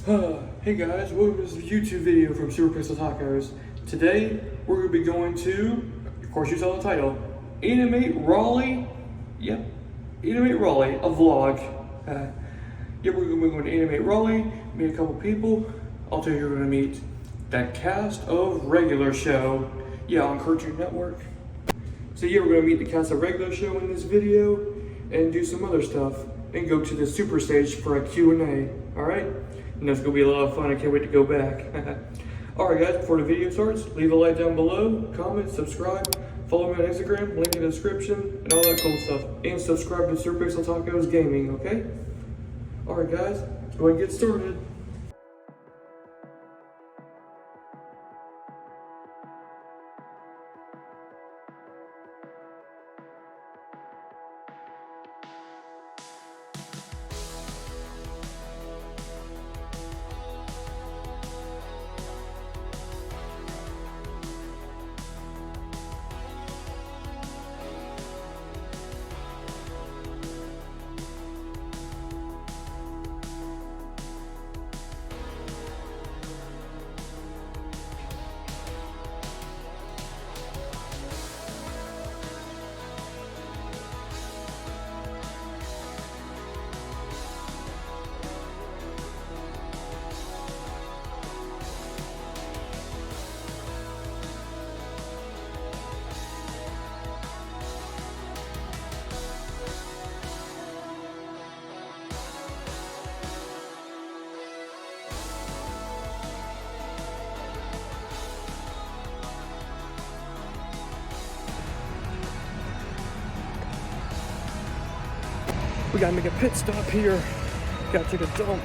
Hey guys, welcome to this YouTube video from SuperPixelTacos. Today, we're going to be going to, of course you saw the title, Animate Raleigh. Yep, Animate Raleigh, a vlog. We're going to be going to Animate Raleigh, meet a couple people. Also, you're going to meet that cast of Regular Show, on Cartoon Network. So we're going to meet the cast of Regular Show in this video and do some other stuff and go to the super stage for a Q&A, alright? And that's going to be a lot of fun. I can't wait to go back. Alright guys, before the video starts, leave a like down below, comment, subscribe, follow me on Instagram, link in the description, and all that cool stuff. And subscribe to SuperPixelTacos Gaming, okay? Alright guys, let's go ahead and get started. We gotta make a pit stop here. Gotta take a dump.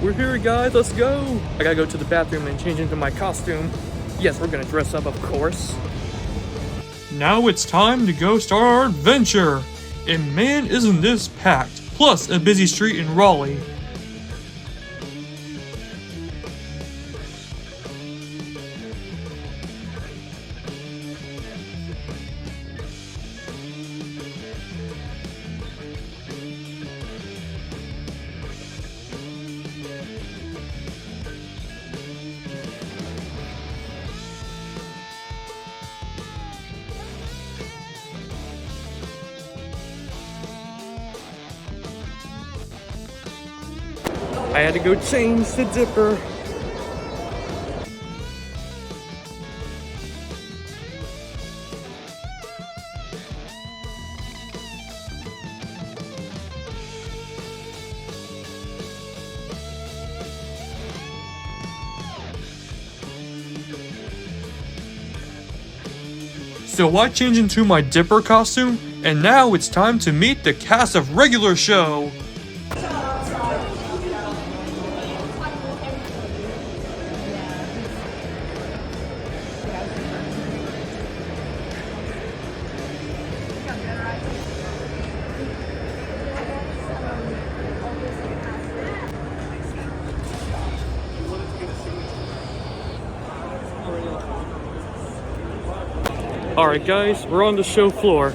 We're here guys, let's go! I gotta go to the bathroom and change into my costume. Yes, we're gonna dress up, of course. Now it's time to go start our adventure! And man, isn't this packed! Plus a busy street in Raleigh. I had to go change the dipper. So I changed into my dipper costume And now it's time to meet the cast of regular show. Alright guys, we're on the show floor.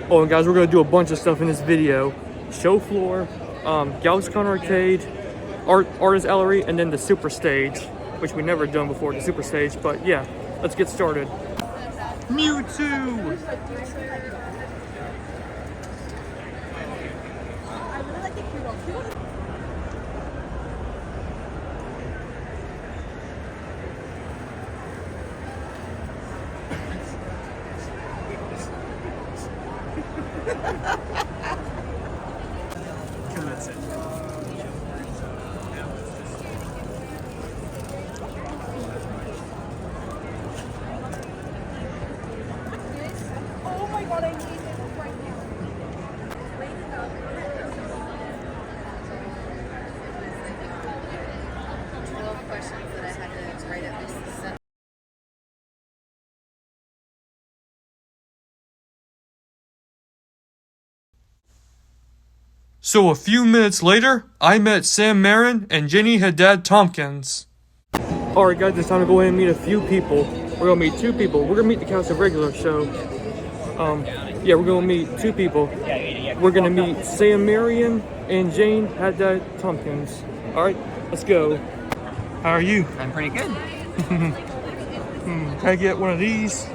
Oh, and guys, we're gonna do a bunch of stuff in this video. Show floor, Galscon Arcade, Artist Gallery, and then the Super Stage, which we never done before, the Super Stage, but yeah, let's get started. Mewtwo! Oh my god, I need it right now. Questions that I had to write at least 7. So a few minutes later, I met Sam Marin and Jenny Haddad Tompkins. Alright guys, it's time to go in and meet a few people. We're gonna meet 2 people. We're gonna meet the cast of regular show. Yeah, we're gonna meet 2 people. We're gonna meet Sam Marin and Jane Haddad Tompkins. Alright, let's go. How are you? I'm pretty good. Can I get one of these?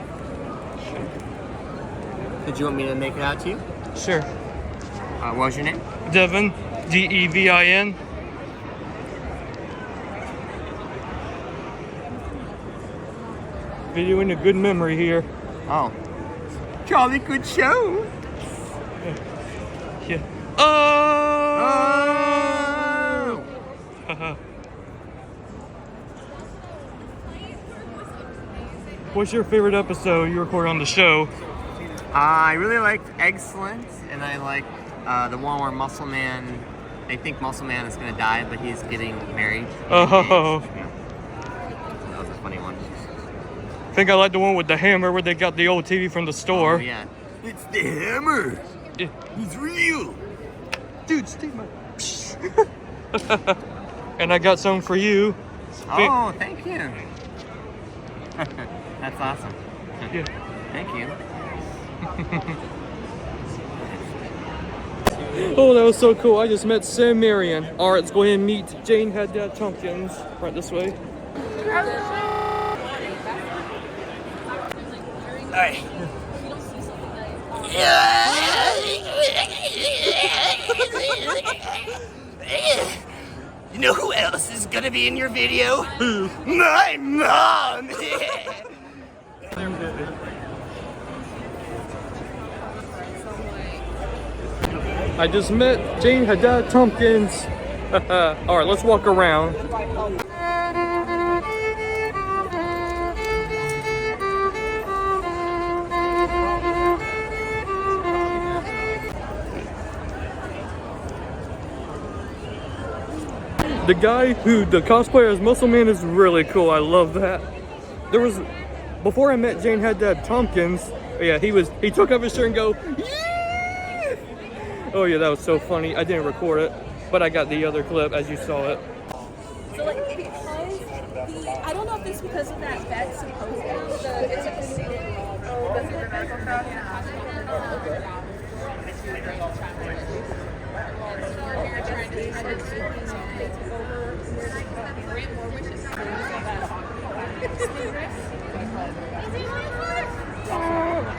Did you want me to make it out to you? Sure. What was your name? Devin, D-E-V-I-N. Videoing a good memory here. Oh. Jolly good show. Yeah. Oh! What's your favorite episode you recorded on the show? I really liked Excellent, and I like the one where Muscle Man, they think Muscle Man is going to die, but he's getting married. Oh. Yeah. That was a funny one. I think I like the one with the hammer where they got the old TV from the store. Oh, yeah. It's the hammer. Yeah. He's real. Dude, stay my... And I got some for you. Oh, thank you. That's awesome. Yeah. Thank you. Oh, that was so cool. I just met Sam Marion. All right, let's go ahead and meet Jane Haddad Tompkins. Right this way. Hey. You know who else is gonna be in your video? Who? My mom! I just met Jane Haddad Tompkins. All right, let's walk around. The guy who the cosplayer as Muscle Man is really cool. I love that. There was, before I met Jane Haddad Tompkins, yeah, he took off his shirt and go, yeah! Oh yeah, that was so funny. I didn't record it, but I got the other clip as you saw it. So like because I don't know if this is because of that vet supposedly it's like a super medical crowd.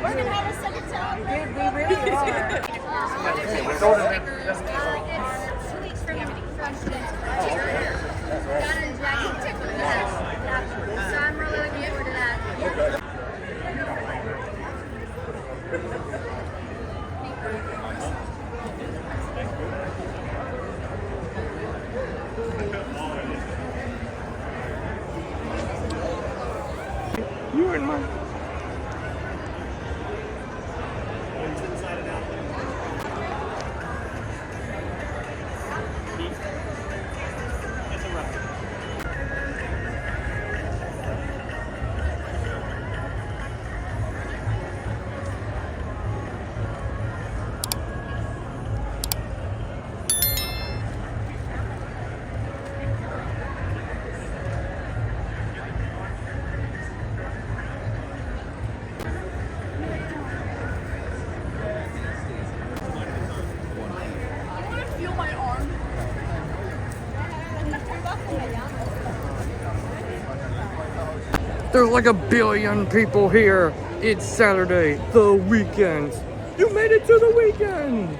We're gonna have a second time. We really are. So I'm really looking forward to that. You were in my... There's like a billion people here. It's Saturday, the weekend. You made it to the weekend.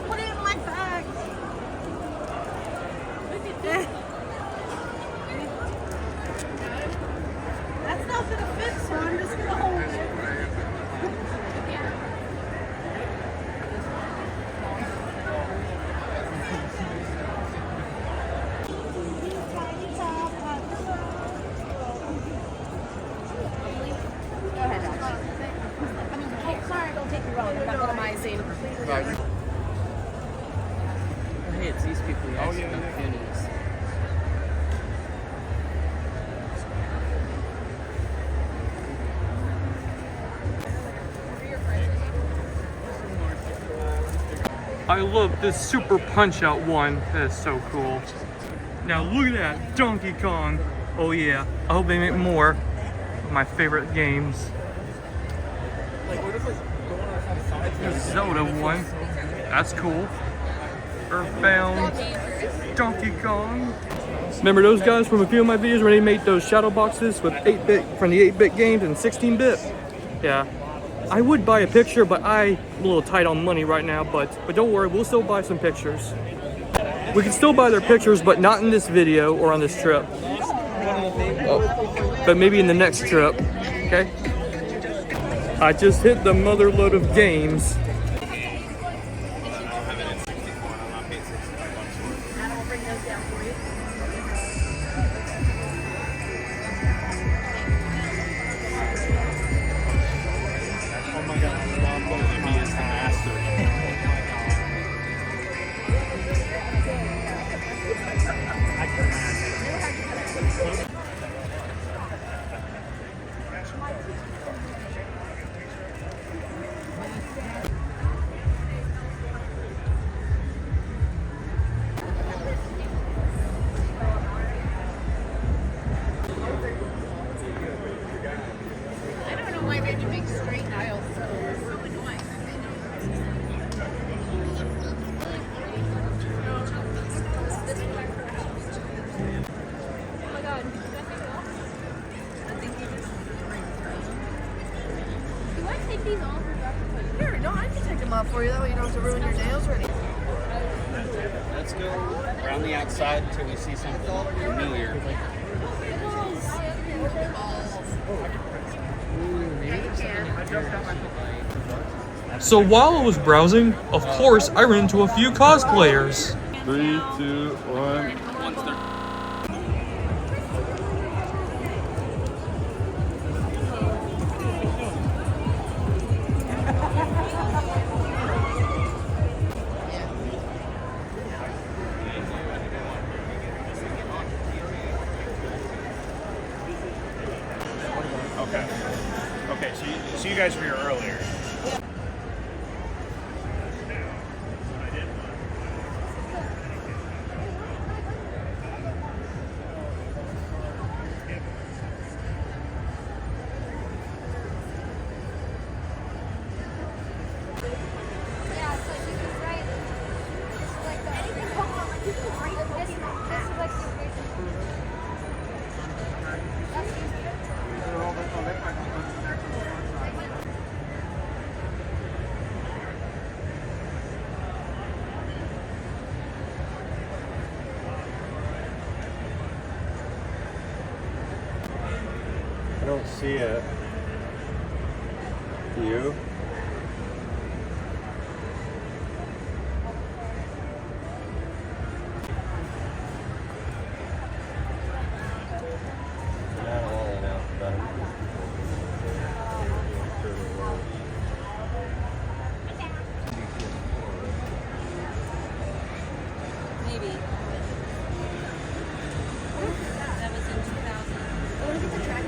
Put it in my bag. That's not gonna fit, so I'm just gonna hold it. Go ahead, Josh. Oh, sorry, don't take me wrong. I'm not minimizing. Hey, it's these people you actually don't pennies. I love this Super Punch-Out one. That is so cool. Now look at that, Donkey Kong. Oh yeah, I hope they make more of my favorite games. The Zelda one. That's cool. Earthbound. Donkey Kong. Remember those guys from a few of my videos where they made those shadow boxes with 8-bit from the 8-bit games and 16-bit? Yeah. I would buy a picture, but I'm a little tight on money right now, but don't worry, we'll still buy some pictures. We can still buy their pictures, but not in this video or on this trip. Oh, but maybe in the next trip, okay? I just hit the mother load of games. Here, no, I can take them off for you. That way you don't have to ruin your nails or anything. Let's go around the outside until we see something familiar. So while I was browsing, of course, I ran into a few cosplayers. 3, 2, 1. Okay, so you guys were here earlier. I don't see it. You? Maybe. That was in 2000. I want to get the track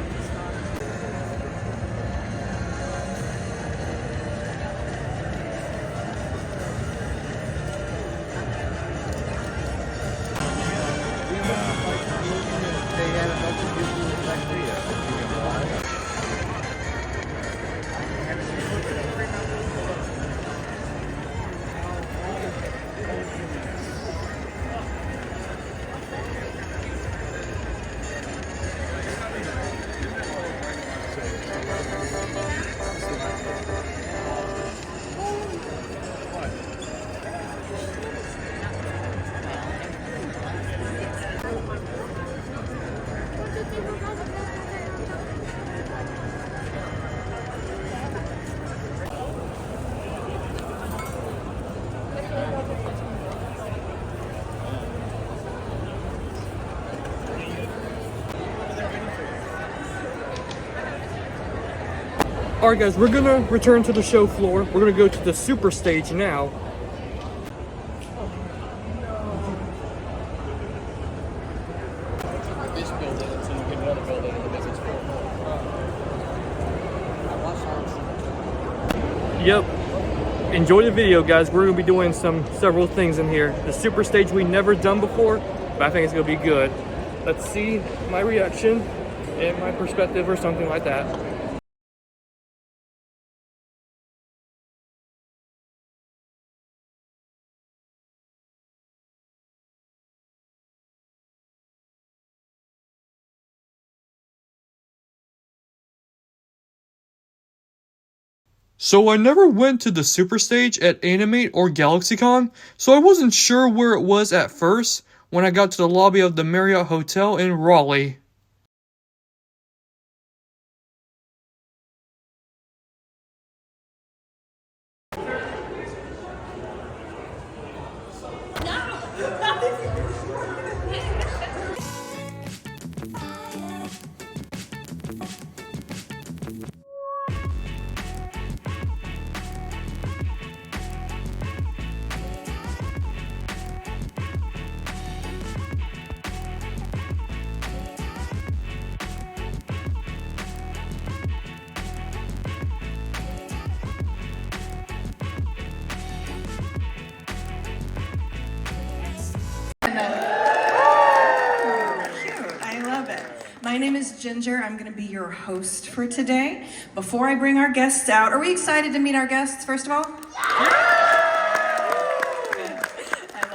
All right, guys, we're gonna return to the show floor. We're gonna go to the super stage now. This building until you get another building and the business floor. Yep. Enjoy the video, guys. We're gonna be doing several things in here. The super stage we never done before, but I think it's gonna be good. Let's see my reaction and my perspective or something like that. So I never went to the super stage at Animate or GalaxyCon, so I wasn't sure where it was at first when I got to the lobby of the Marriott Hotel in Raleigh. I love it. My name is Ginger. I'm going to be your host for today. Before I bring our guests out, are we excited to meet our guests, first of all?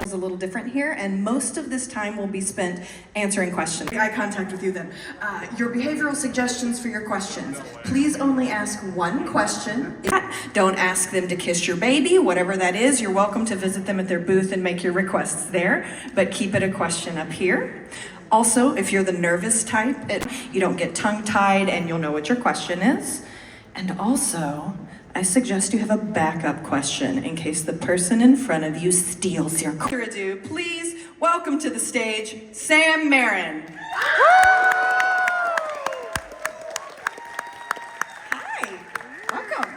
It's a little different here, and most of this time will be spent answering questions. Eye contact with you then. Your behavioral suggestions for your questions. Please only ask one question. Don't ask them to kiss your baby, whatever that is. You're welcome to visit them at their booth and make your requests there, but keep it a question up here. Also, if you're the nervous type, you don't get tongue-tied and you'll know what your question is. And also, I suggest you have a backup question in case the person in front of you steals your question. Without further ado, please welcome to the stage, Sam Marin. Hi, welcome.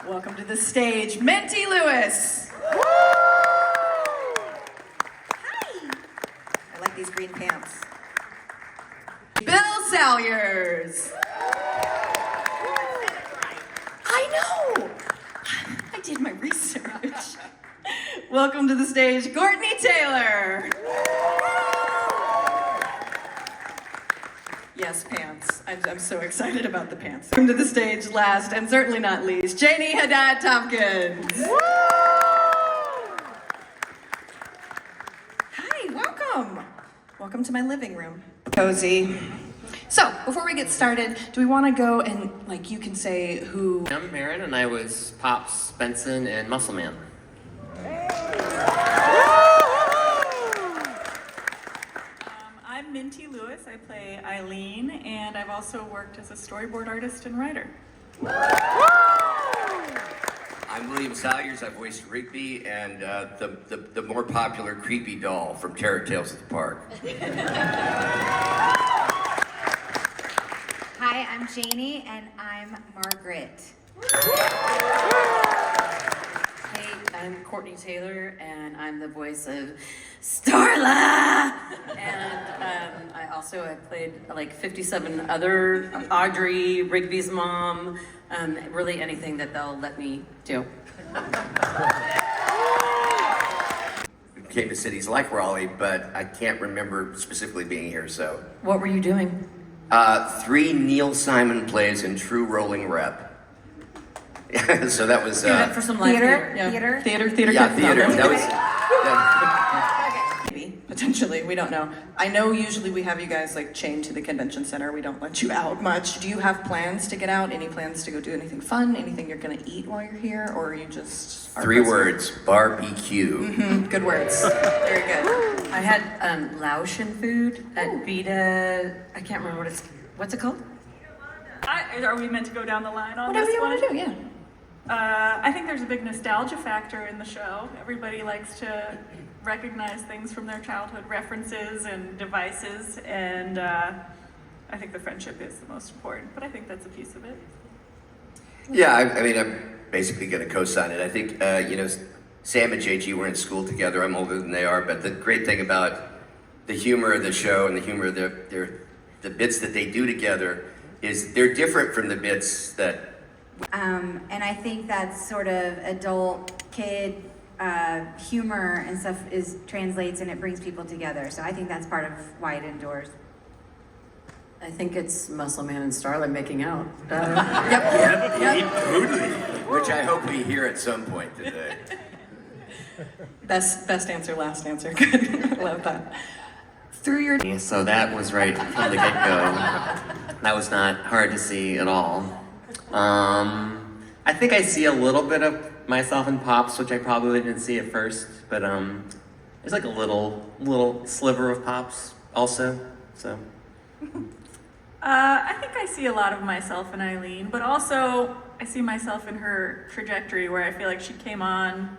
Welcome to the stage, Minty Lewis. Hi. I like these green pants. Bill Salyers. I know! I did my research. Welcome to the stage, Courtney Taylor. Yes, pants. I'm so excited about the pants. Welcome to the stage, last and certainly not least, Janie Haddad Tompkins. Hi, welcome. Welcome to my living room. Cozy. So, before we get started, do we want to go and, like, you can say who... I'm Marin, and I was Pops, Benson, and Muscle Man. I'm Minty Lewis. I play Eileen, and I've also worked as a storyboard artist and writer. I'm William Salyers. I voiced Rigby and the more popular creepy doll from Terror Tales at the Park. Hi, I'm Janie, and I'm Margaret. Hey, I'm Courtney Taylor, and I'm the voice of Starla! And I played like 57 other, Audrey, Rigby's mom, really anything that they'll let me do. Came to cities like Raleigh, but I can't remember specifically being here, so. What were you doing? 3 Neil Simon plays in true rolling rep. So that was For some live Theater? Yeah. Theater? Theater. yeah, theater. That was Maybe, potentially, we don't know. I know usually we have you guys like chained to the convention center. We don't let you out much. Do you have plans to get out? Any plans to go do anything fun? Anything you're gonna eat while you're here? Or are you just... 3 words, barbecue. Mm-hmm, good words, very good. I had Laotian food at Vita. I can't remember what's it called? Are we meant to go down the line on Whatever this you one? want to do, yeah. I think there's a big nostalgia factor in the show. Everybody likes to recognize things from their childhood references and devices, and I think the friendship is the most important, but I think that's a piece of it. Yeah, I mean, I'm basically going to co-sign it. I think, you know, Sam and JG were in school together. I'm older than they are, but the great thing about the humor of the show and the humor of the bits that they do together is they're different from the bits that. And I think that sort of adult kid humor and stuff translates and it brings people together. So I think that's part of why it endures. I think it's Muscle Man and Starla making out. Totally. Which I hope we hear at some point today. Best answer, last answer. Good. Love that. Through your So that was right from the get-go. That was not hard to see at all. I think I see a little bit of myself in Pops, which I probably didn't see at first, but there's like a little sliver of Pops also, so. I think I see a lot of myself in Eileen, but also I see myself in her trajectory where I feel like she came on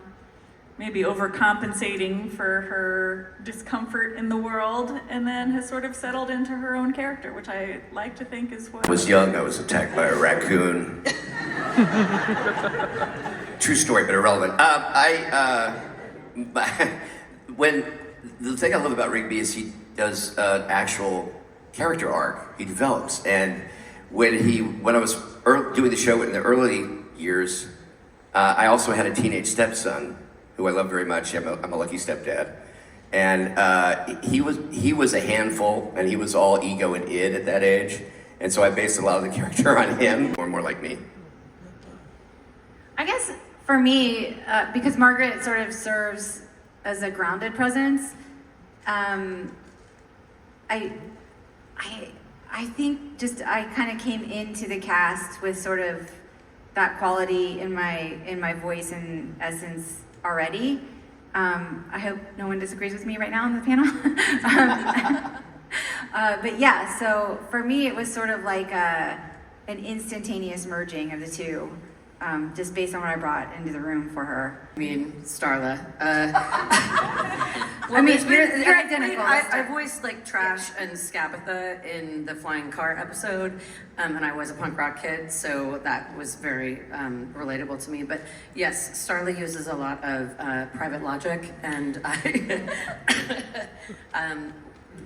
maybe overcompensating for her discomfort in the world and then has sort of settled into her own character, which I like to think is what... I was young, I was attacked by a raccoon. True story, but irrelevant. When the thing I love about Rigby is he does actual character arc. He develops, and when I was doing the show in the early years, I also had a teenage stepson who I love very much. I'm a lucky stepdad, and he was a handful, and he was all ego and id at that age, and so I based a lot of the character on him, more like me. I guess for me, because Margaret sort of serves as a grounded presence, I think just I kind of came into the cast with sort of that quality in my voice and essence already. I hope no one disagrees with me right now on the panel. But yeah, so for me it was sort of like an instantaneous merging of the two, just based on what I brought into the room for her. I mean, Starla. I mean, you're identical. I voiced like Trash and Scabatha in the Flying Car episode, and I was a punk rock kid, so that was very relatable to me. But yes, Starla uses a lot of private logic, and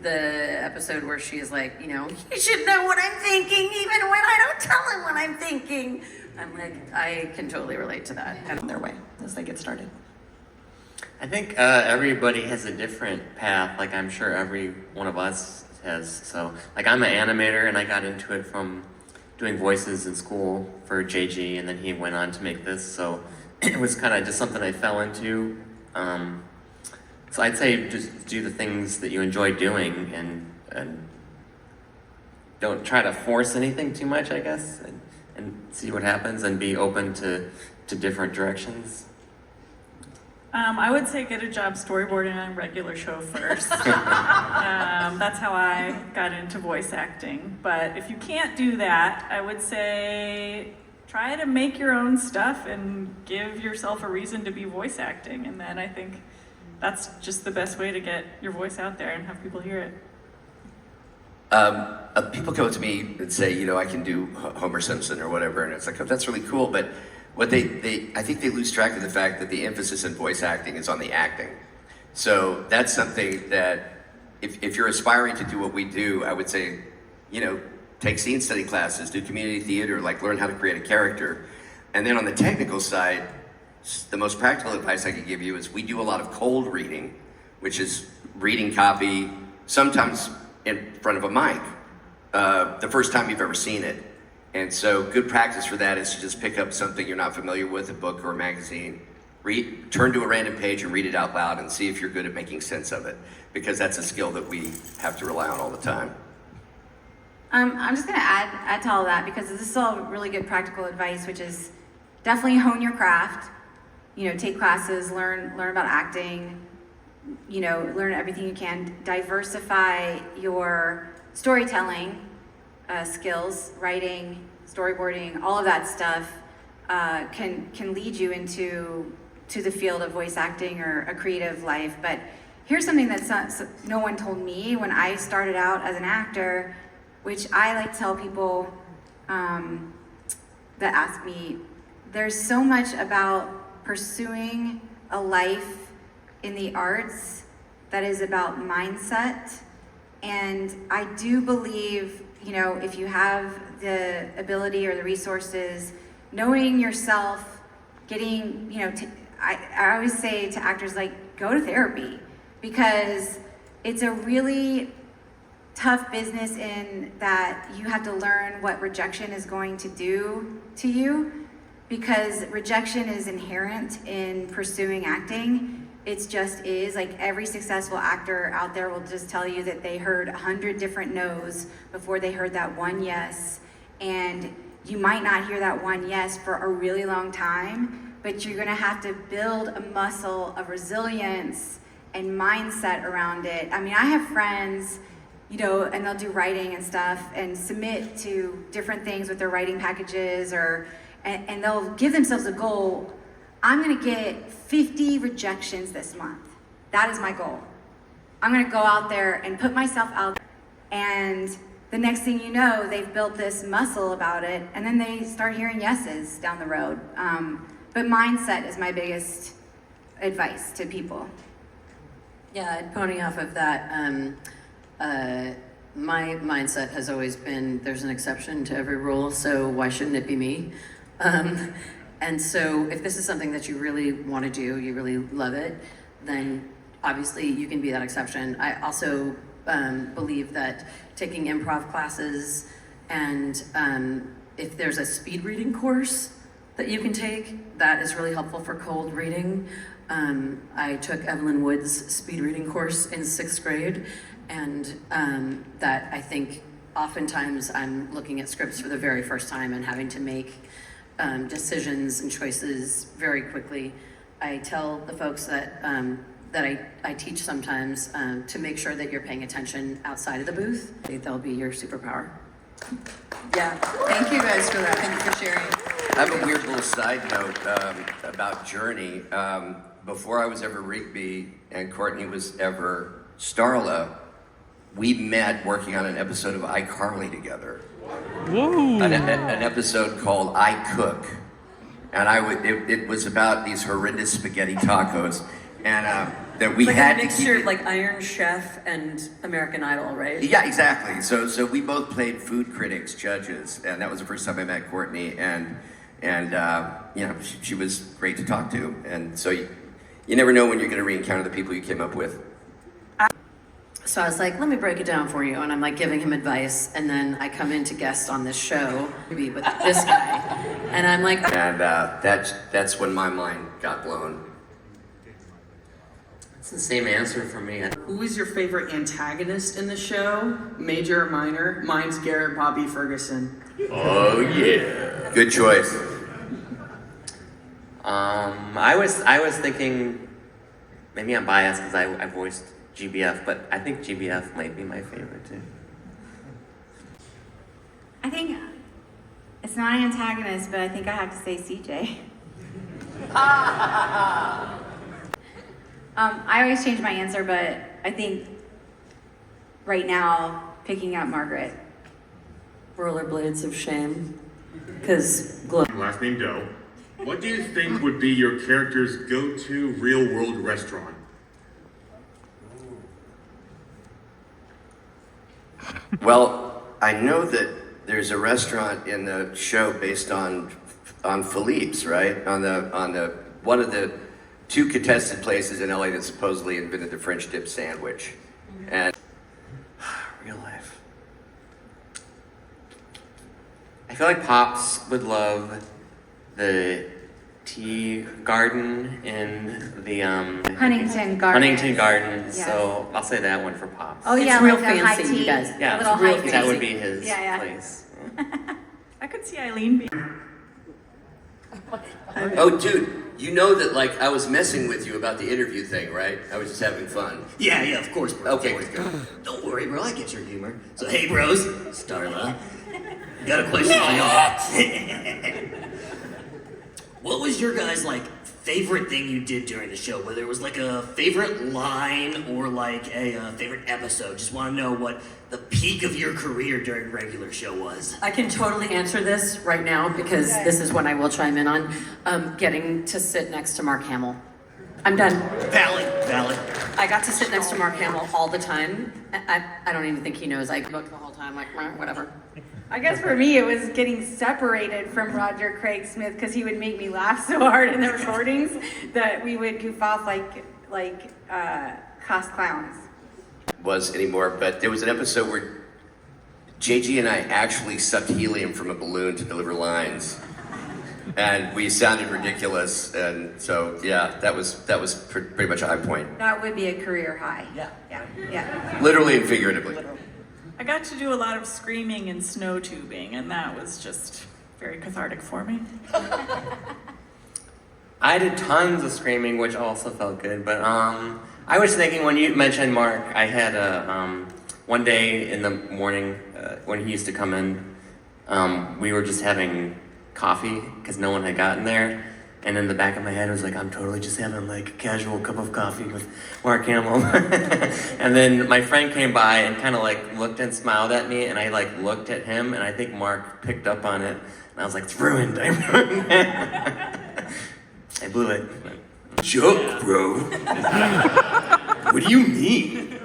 the episode where she is like, you know, you should know what I'm thinking, even when I don't tell him what I'm thinking. I'm like, I can totally relate to that. on their way as they get started. I think everybody has a different path, like I'm sure every one of us has. So, like I'm an animator and I got into it from doing voices in school for JG, and then he went on to make this, so it was kind of just something I fell into. So I'd say just do the things that you enjoy doing and don't try to force anything too much, I guess, and see what happens and be open to different directions. I would say get a job storyboarding on a regular show first. That's how I got into voice acting. But if you can't do that, I would say try to make your own stuff and give yourself a reason to be voice acting. And then I think that's just the best way to get your voice out there and have people hear it. People come up to me and say, you know, I can do Homer Simpson or whatever, and it's like, oh, that's really cool, but what I think they lose track of the fact that the emphasis in voice acting is on the acting. So that's something that if you're aspiring to do what we do, I would say, you know, take scene study classes, do community theater, like learn how to create a character. And then on the technical side, the most practical advice I could give you is we do a lot of cold reading, which is reading copy, sometimes in front of a mic, the first time you've ever seen it. And so good practice for that is to just pick up something you're not familiar with, a book or a magazine, turn to a random page and read it out loud and see if you're good at making sense of it, because that's a skill that we have to rely on all the time. I'm just gonna add to all that, because this is all really good practical advice, which is definitely hone your craft. You know, take classes, learn about acting, you know, learn everything you can. Diversify your storytelling skills, writing, storyboarding, all of that stuff can lead you into the field of voice acting or a creative life. But here's something that no one told me when I started out as an actor, which I like to tell people that ask me, there's so much about pursuing a life in the arts that is about mindset. And I do believe, you know, if you have the ability or the resources, knowing yourself, getting, you know, I always say to actors, like, go to therapy, because it's a really tough business in that you have to learn what rejection is going to do to you, because rejection is inherent in pursuing acting. It just is. Like, every successful actor out there will just tell you that they heard 100 different no's before they heard that one yes. And you might not hear that one yes for a really long time, but you're gonna have to build a muscle of resilience and mindset around it. I mean, I have friends, you know, and they'll do writing and stuff and submit to different things with their writing packages, and they'll give themselves a goal. I'm gonna get 50 rejections this month. That is my goal. I'm gonna go out there and put myself out there, and the next thing you know, they've built this muscle about it, and then they start hearing yeses down the road. But mindset is my biggest advice to people. Yeah, I'd pony off of that. My mindset has always been, there's an exception to every rule, so why shouldn't it be me? And so if this is something that you really want to do, you really love it, then obviously you can be that exception. I also believe that taking improv classes, and if there's a speed reading course that you can take, that is really helpful for cold reading. I took Evelyn Wood's speed reading course in 6th grade, and that I think oftentimes I'm looking at scripts for the very first time and having to make decisions and choices very quickly. I tell the folks that I teach sometimes to make sure that you're paying attention outside of the booth. They'll be your superpower. Yeah, thank you guys for that. Thank you for sharing. I have a weird little side note about Journey. Before I was ever Rigby and Courtney was ever Starla, we met working on an episode of iCarly together. Whoa! An episode called I Cook. And it was about these horrendous spaghetti tacos. And that we like had a mixture to of like Iron Chef and American Idol, right? Yeah, exactly. So we both played food critics, judges, and that was the first time I met Courtney. And you know, she was great to talk to. And so you never know when you're going to re-encounter the people you came up with. So I was like, let me break it down for you. And I'm like giving him advice. And then I come in to guest on this show to be with this guy. And I'm like, And that's when my mind got blown. It's the same answer for me. Who is your favorite antagonist in the show? Major or minor? Mine's Garrett Bobby Ferguson. Oh yeah. Good choice. I was thinking, maybe I'm biased because I voiced GBF, but I think GBF might be my favorite too. I think it's not an antagonist, but I think I have to say CJ. I always change my answer, but I think right now, picking out Margaret. rollerblades of shame. Because Last name Doe. What do you think would be your character's go-to real-world restaurant? Well, I know that there's a restaurant in the show based on Philippe's, right? On the one of the 2 contested places in LA that supposedly invented the French dip sandwich. And Real life. I feel like Pops would love the tea garden in the Huntington Garden. Huntington Garden. Yes. So I'll say that one for Pops. Oh yeah, It's real like the high fancy, tea. you guys. Yeah, a little it's real high fancy. tea. That would be his Yeah. place. I could see Eileen being. oh, dude, you know that like I was messing with you about the interview thing, right? I was just having fun. Yeah, of course, bro. Okay, Don't worry, bro. I get your humor. So, hey, bros, Starla, got a question for y'all. What was your guys' like favorite thing you did during the show, whether it was like a favorite line or like a favorite episode. Just want to know what the peak of your career during regular show was. I can totally answer this right now because this is one I will chime in on. Getting to sit next to Mark Hamill. I'm done. Valid. I got to sit next to Mark Hamill all the time. I don't even think he knows. I booked the whole time, like, whatever. I guess for me it was getting separated from Roger Craig Smith because he would make me laugh so hard in the recordings that we would goof off like cost clowns. Was anymore, but there was an episode where JG and I actually sucked helium from a balloon to deliver lines. And we sounded ridiculous, and so yeah, that was pretty much a high point. That would be a career high. Yeah. Literally and figuratively. I got to do a lot of screaming and snow tubing, and that was just very cathartic for me. I did tons of screaming, which also felt good. But I was thinking when you mentioned Mark, I had one day in the morning when he used to come in, we were just having coffee because no one had gotten there. And in the back of my head, it was like, I'm totally just having like a casual cup of coffee with Mark Hamill. And then my friend came by and kind of like looked and smiled at me, and I like looked at him, and I think Mark picked up on it. And I was like, it's ruined. I ruined it. I blew it. Joke, bro. What do you mean?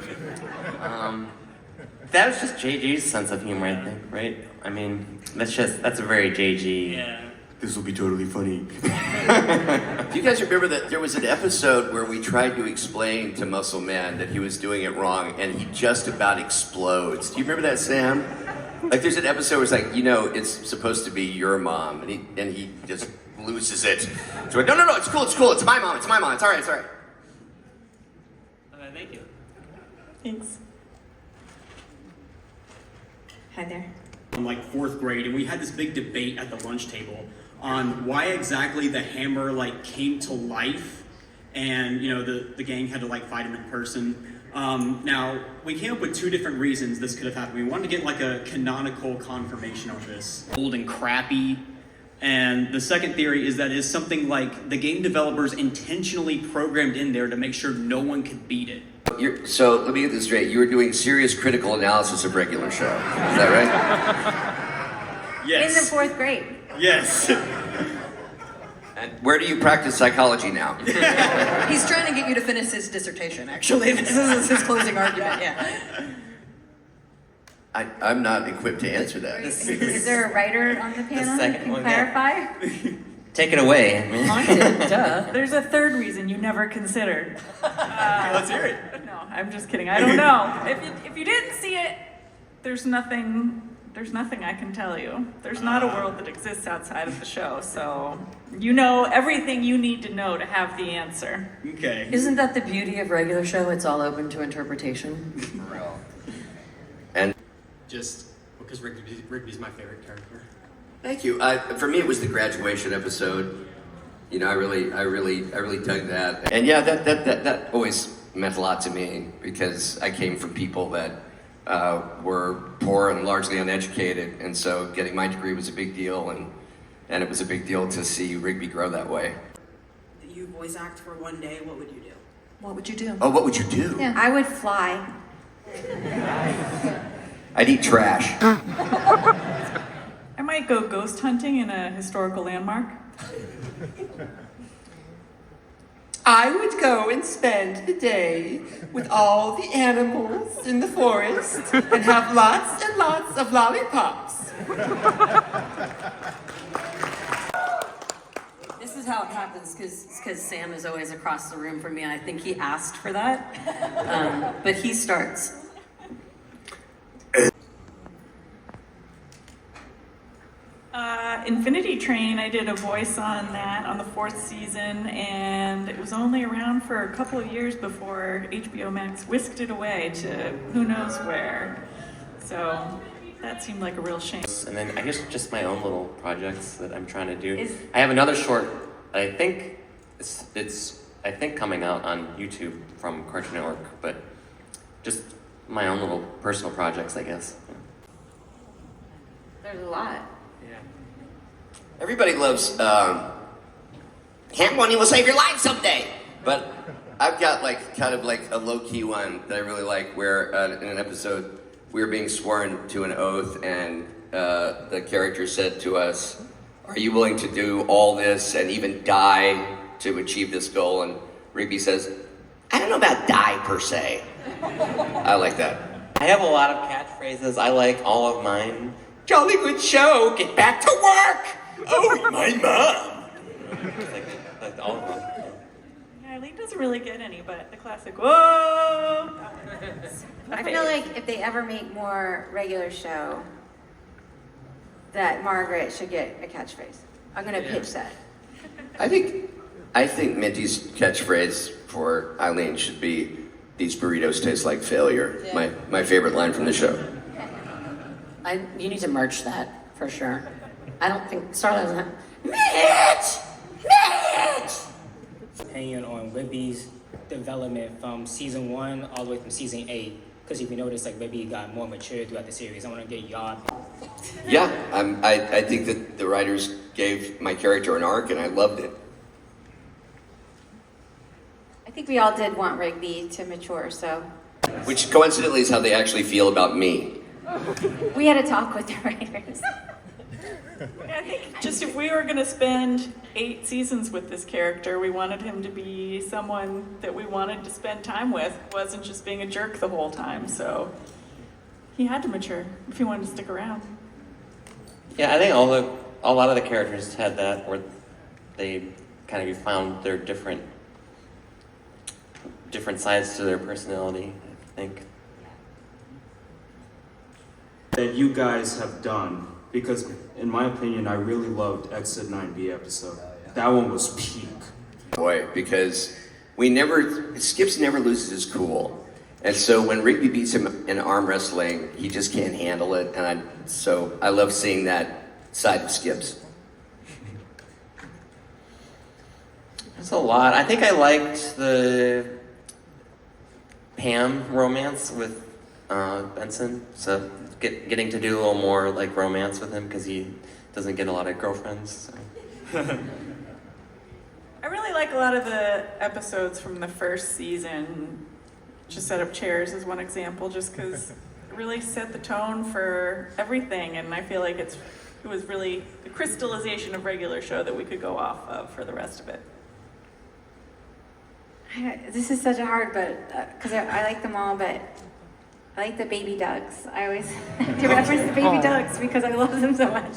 That was just JG's sense of humor, I think, right? I mean, that's a very JG. Yeah. This will be totally funny. Do you guys remember that there was an episode where we tried to explain to Muscle Man that he was doing it wrong, and he just about explodes? Do you remember that, Sam? Like, there's an episode where it's like, it's supposed to be your mom, and he just loses it. So like, no, it's cool, it's my mom, it's all right. Thank you. Thanks. Hi there. In like 4th grade, and we had this big debate at the lunch table on why exactly the hammer like came to life, and the gang had to like fight him in person. Now we came up with 2 different reasons this could have happened. We wanted to get like a canonical confirmation on this. Old and crappy. And the second theory is that it's something like the game developers intentionally programmed in there to make sure no one could beat it. So let me get this straight. You were doing serious critical analysis of regular show. Is that right? Yes. In the 4th grade. Yes. And where do you practice psychology now? He's trying to get you to finish his dissertation, actually. This is his closing argument, yeah. I'm not equipped to answer that. Is there a writer on the panel that can clarify? Take it away. Duh. There's a third reason you never considered. Let's hear it. No, I'm just kidding. I don't know. If you didn't see it, there's nothing I can tell you. There's not a world that exists outside of the show, so you know everything you need to know to have the answer. Okay. Isn't that the beauty of regular show? It's all open to interpretation. And Just because Rigby's my favorite character. thank you. For me, it was the graduation episode. I really dug that. And yeah, that always meant a lot to me because I came from people that were poor and largely uneducated, and so getting my degree was a big deal, and it was a big deal to see Rigby grow that way. You voice act for one day, what would you do? What would you do? Oh, what would you do? Yeah, I would fly. I'd eat trash. I might go ghost hunting in a historical landmark. I would go and spend the day with all the animals in the forest and have lots and lots of lollipops. This is how it happens because Sam is always across the room from me, and I think he asked for that. But he starts. Infinity Train, I did a voice on that on the 4th season, and it was only around for a couple of years before HBO Max whisked it away to who knows where. So that seemed like a real shame. And then I guess just my own little projects that I'm trying to do. I have another short, I think it's coming out on YouTube from Cartoon Network, but just my own little personal projects, I guess. There's a lot. Everybody loves hand money will save your life someday. But I've got like kind of like a low-key one that I really like where in an episode we were being sworn to an oath and the character said to us, "Are you willing to do all this and even die to achieve this goal?" And Rigby says, "I don't know about die per se." I like that. I have a lot of catchphrases. I like all of mine. Jolly good show. Get back to work. Oh, my mom. like all of them. Yeah, Eileen doesn't really get any, but the classic, whoa! I feel like if they ever make more regular show, that Margaret should get a catchphrase. I'm gonna pitch that. I think Minty's catchphrase for Eileen should be, "These burritos taste like failure." Yeah. My favorite line from the show. You need to merch that for sure. I don't think Starlight doesn't have. Mitch! Opinion on Libby's development from season 1 all the way from season 8. Because if you notice, like Libby got more mature throughout the series. I want to get y'all. Yeah, I think that the writers gave my character an arc, and I loved it. I think we all did want Rigby to mature, so Which coincidentally is how they actually feel about me. we had a talk with the writers. I think just if we were going to spend 8 seasons with this character, we wanted him to be someone that we wanted to spend time with. Wasn't just being a jerk the whole time, so he had to mature if he wanted to stick around. Yeah, I think a lot of the characters had that, where they kind of found their different sides to their personality, I think. That you guys have done, because in my opinion, I really loved Exit 9B episode. That one was peak. Boy, because Skips never loses his cool. And so when Rigby beats him in arm wrestling, he just can't handle it. And so I love seeing that side of Skips. There's a lot. I think I liked the Pam romance with Benson. So getting to do a little more like romance with him because he doesn't get a lot of girlfriends. So. I really like a lot of the episodes from the first season. Just Set Up Chairs is one example, just because it really set the tone for everything, and I feel like it was really the crystallization of regular show that we could go off of for the rest of it. This is such a hard, but because I like them all, but I like the baby ducks. I always do reference the baby ducks because I love them so much.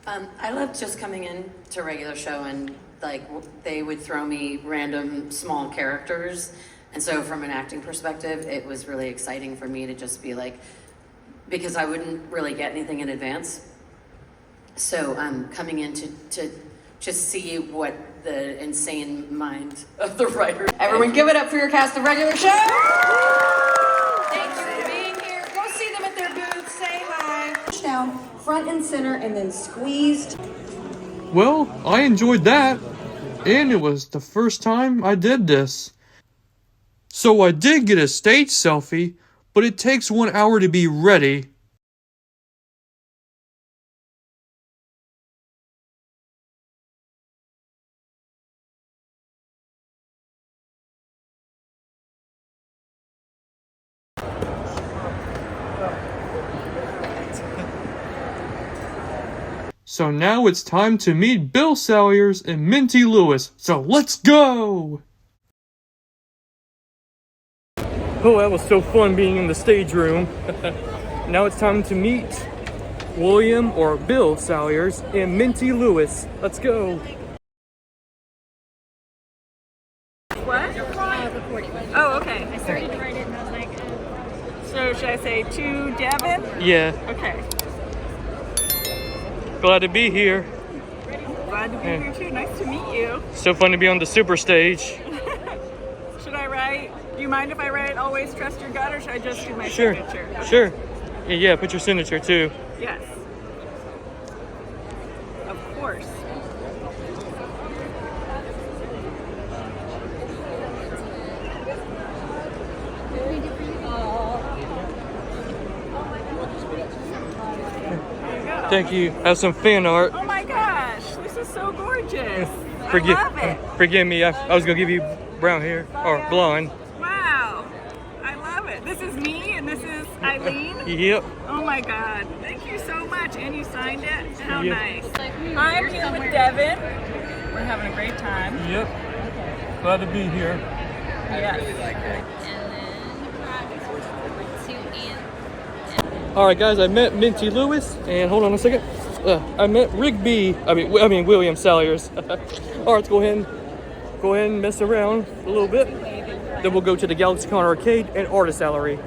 I loved just coming in to regular show and like they would throw me random small characters. And so from an acting perspective, it was really exciting for me to just be like, because I wouldn't really get anything in advance. So coming in to just see what the insane mind of the writer. Everyone give it up for your cast of regular show! Thank you for being here. Go see them at their booth. Say hi. Push down, front and center, and then squeezed. Well, I enjoyed that, and it was the first time I did this. So I did get a stage selfie, but it takes 1 hour to be ready. So now it's time to meet Bill Salyers and Minty Lewis, so let's go! Oh, that was so fun being in the stage room. Now it's time to meet William, or Bill Salyers, and Minty Lewis. Let's go! What? Recording. Oh, okay. I started to write it and I was like, So should I say to Devin? Yeah. Okay. Glad to be here. Glad to be here too. Nice to meet you. So fun to be on the super stage. Should I write? Do you mind if I write "Always trust your gut," or should I just do my Sure. signature? Okay. Sure. Yeah, put your signature too. Yes. Of course. Thank you. Have some fan art. Oh my gosh, this is so gorgeous. love it. Forgive me. I was gonna give you brown hair or blonde. Wow. I love it. This is me and this is Eileen. Yep. Oh my God. Thank you so much. And you signed it. How Yep. nice. I'm here with Devin. We're having a great time. Yep. Glad to be here. Yes. All right, guys. I met Minty Lewis, and hold on a second. I met Rigby. I mean William Salyers. All right, let's go ahead and mess around a little bit. Then we'll go to the GalaxyCon Arcade and Artist Gallery.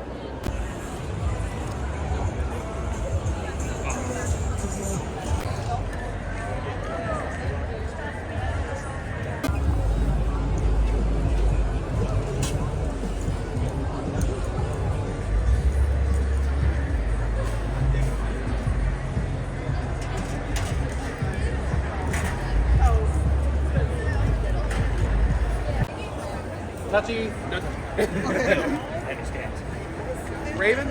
Touchy. Raven?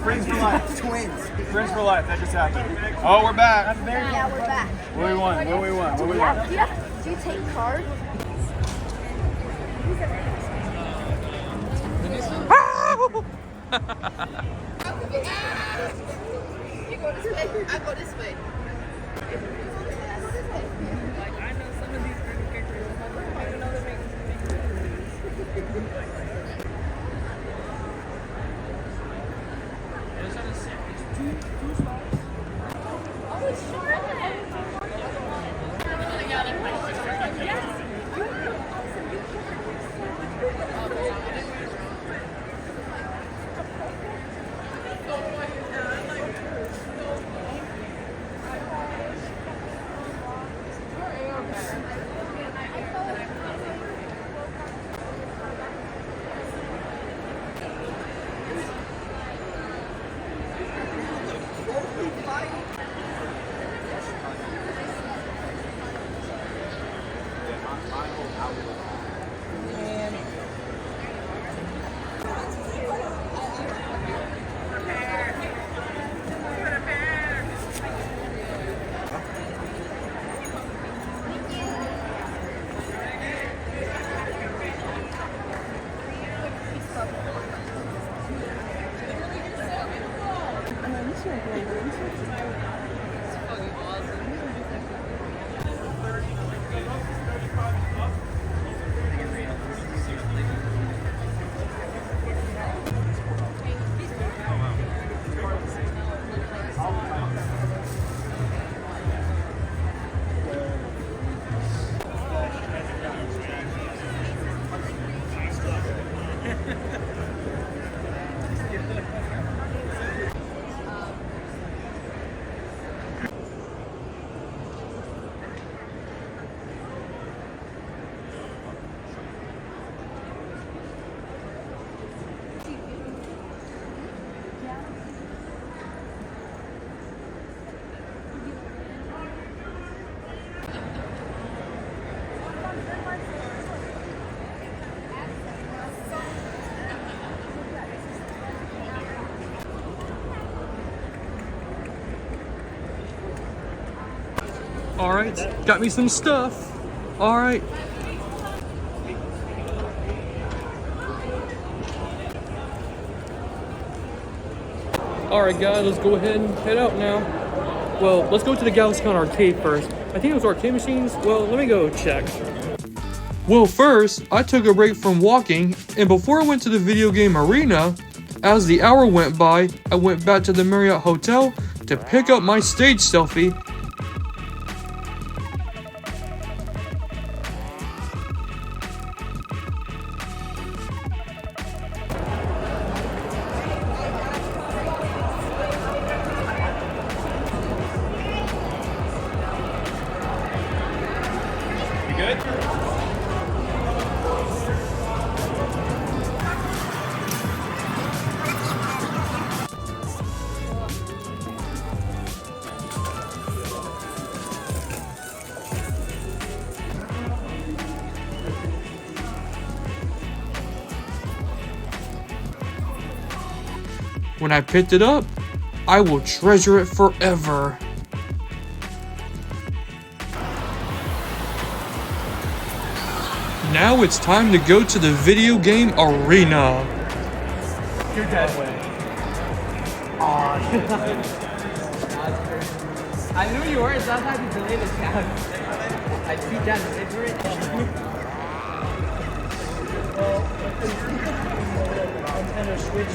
Friends for life. Twins. Friends for life. That just happened. Oh, we're back. Yeah, we're back. What do we want? What do we want? What do we want? Do you take cards? You go this way. I go this way. Like, I know some of these characters. I don't know the names. All right, got me some stuff. All right. All right, guys, let's go ahead and head out now. Well, let's go to the GalaxyCon Arcade first. I think it was arcade machines. Well, let me go check. Well, first, I took a break from walking, and before I went to the video game arena, as the hour went by, I went back to the Marriott Hotel to pick up my stage selfie. When I picked it up, I will treasure it forever. Now it's time to go to the video game arena. You're dead way. I knew you were. It's not time to delay the count. I see that Nintendo Switch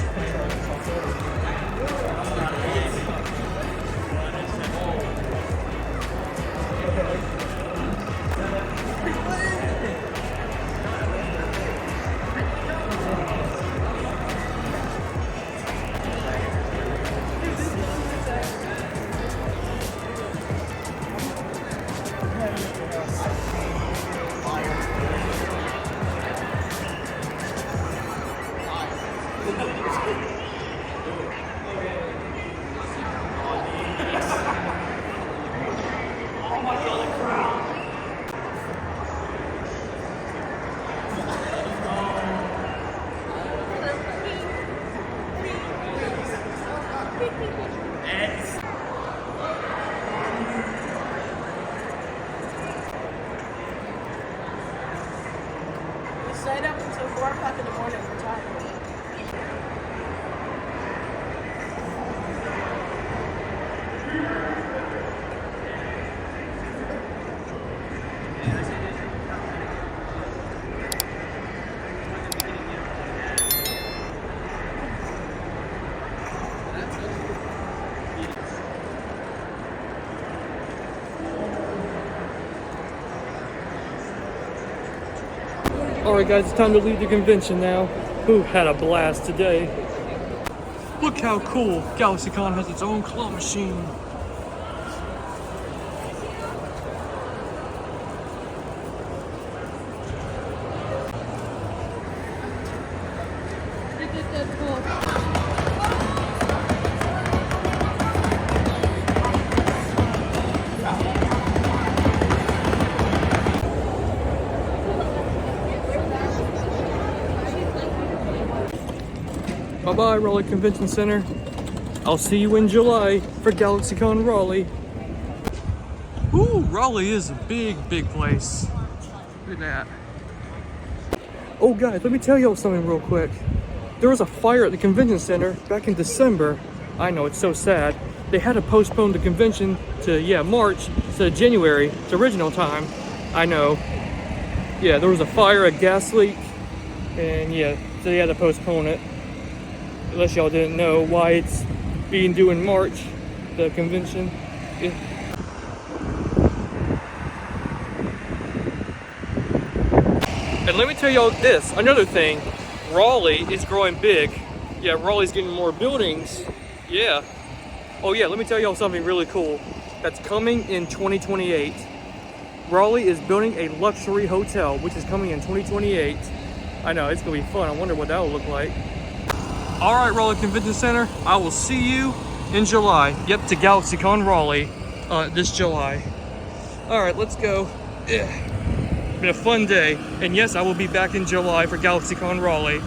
Stayed up until 4 o'clock in the morning. We're tired. Alright guys, it's time to leave the convention now. Who had a blast today. Look how cool GalaxyCon has its own claw machine. Bye-bye, Raleigh Convention Center. I'll see you in July for GalaxyCon Raleigh. Ooh, Raleigh is a big place. Look at that. Oh guys, let me tell y'all something real quick. There was a fire at the convention center back in December. I know, it's so sad. They had to postpone the convention to, March instead of January. It's original time. I know. Yeah, there was a fire, a gas leak, and so they had to postpone it. Unless y'all didn't know why it's being due in March, the convention. Yeah. And let me tell y'all this, another thing, Raleigh is growing big. Yeah, Raleigh's getting more buildings. Yeah. Oh yeah, let me tell y'all something really cool that's coming in 2028. Raleigh is building a luxury hotel, which is coming in 2028. I know, it's gonna be fun. I wonder what that will look like. All right, Raleigh Convention Center, I will see you in July. Yep, to GalaxyCon Raleigh this July. All right, let's go. It's been a fun day. And yes, I will be back in July for GalaxyCon Raleigh.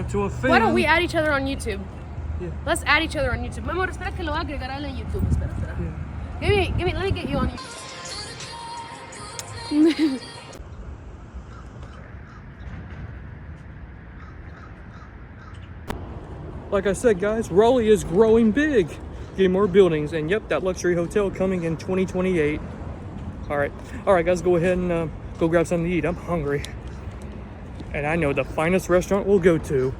To a Why don't we add each other on YouTube? Yeah. Let's add each other on YouTube. Mi amor, espera que lo voy a agregar a él en YouTube. Espera. Yeah. Let me get you on YouTube. Like I said, guys, Raleigh is growing big. Getting more buildings. And yep, that luxury hotel coming in 2028. All right, guys, go ahead and go grab something to eat. I'm hungry. And I know the finest restaurant we'll go to.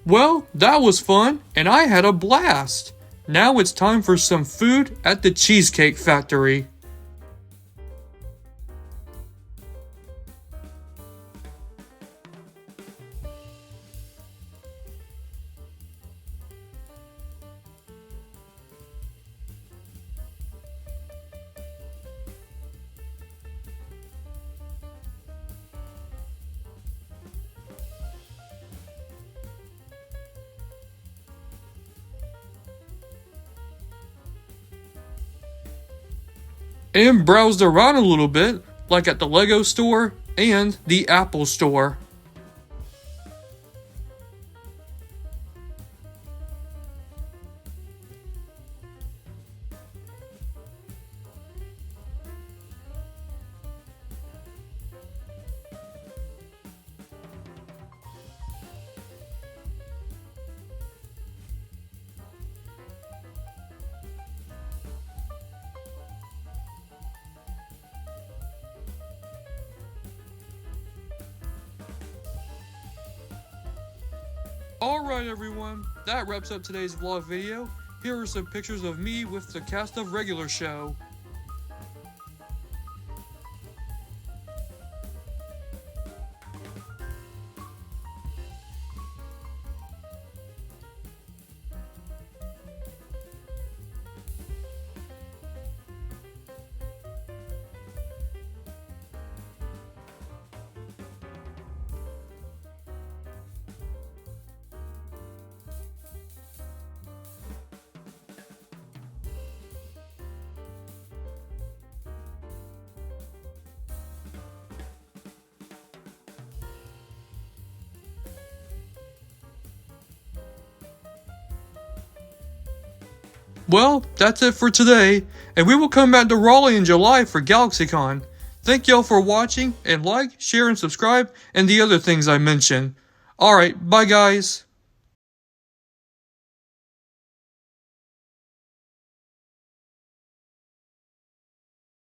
Well, that was fun, and I had a blast. Now it's time for some food at the Cheesecake Factory. and browsed around a little bit, like at the Lego store and the Apple store. Alright everyone, that wraps up today's vlog video. Here are some pictures of me with the cast of regular show. Well, that's it for today, and we will come back to Raleigh in July for GalaxyCon. Thank y'all for watching, and like, share, and subscribe, and the other things I mentioned. Alright, bye guys.